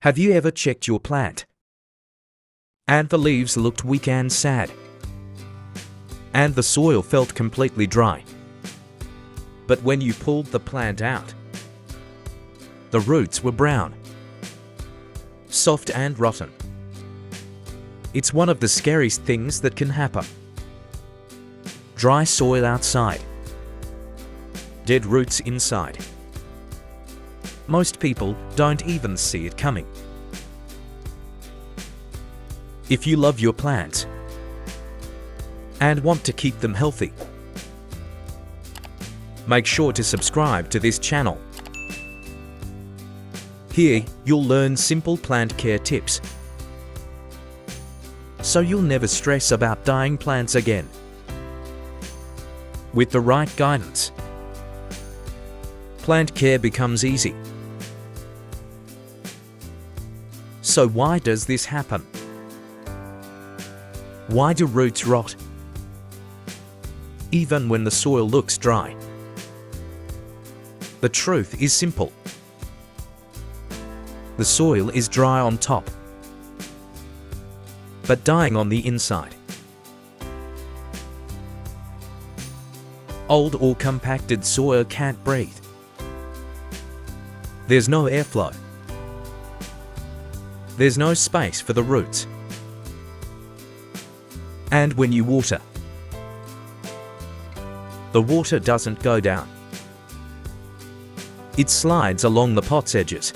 Have you ever checked your plant? And the leaves looked weak and sad. And the soil felt completely dry. But when you pulled the plant out, the roots were brown, soft and rotten. It's one of the scariest things that can happen. Dry soil outside, dead roots inside. Most people don't even see it coming. If you love your plants and want to keep them healthy, make sure to subscribe to this channel. Here, you'll learn simple plant care tips, so you'll never stress about dying plants again. With the right guidance, plant care becomes easy. So why does this happen? Why do roots rot, even when the soil looks dry? The truth is simple. The soil is dry on top, but dying on the inside. Old or compacted soil can't breathe. There's no airflow. There's no space for the roots. And when you water, the water doesn't go down. It slides along the pot's edges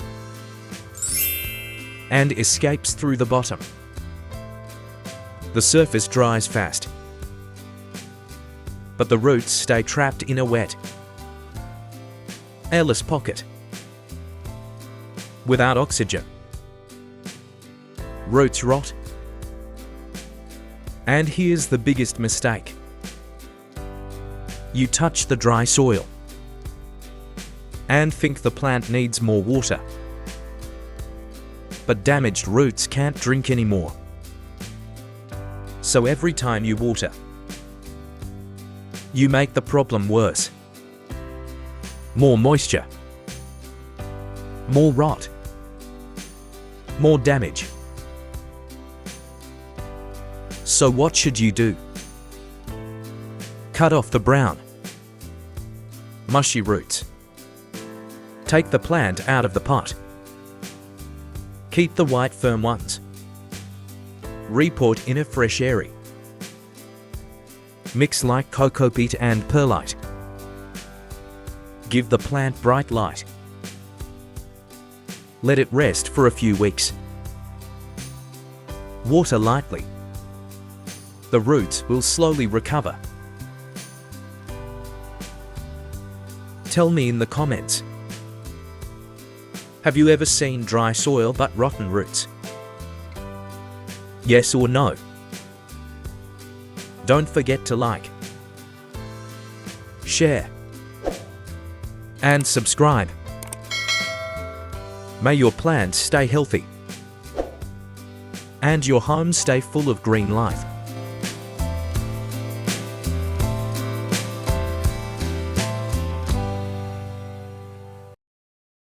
and escapes through the bottom. The surface dries fast, but the roots stay trapped in a wet, airless pocket. Without oxygen, roots rot. And here's the biggest mistake. You touch the dry soil and think the plant needs more water. But damaged roots can't drink anymore. So every time you water, you make the problem worse. More moisture, more rot, more damage. So what should you do? Cut off the brown, mushy roots. Take the plant out of the pot. Keep the white firm ones. Repot in a fresh area. Mix like cocoa peat and perlite. Give the plant bright light. Let it rest for a few weeks. Water lightly. The roots will slowly recover. Tell me in the comments. Have you ever seen dry soil but rotten roots? Yes or no? Don't forget to like, share, and subscribe. May your plants stay healthy and your home stay full of green life.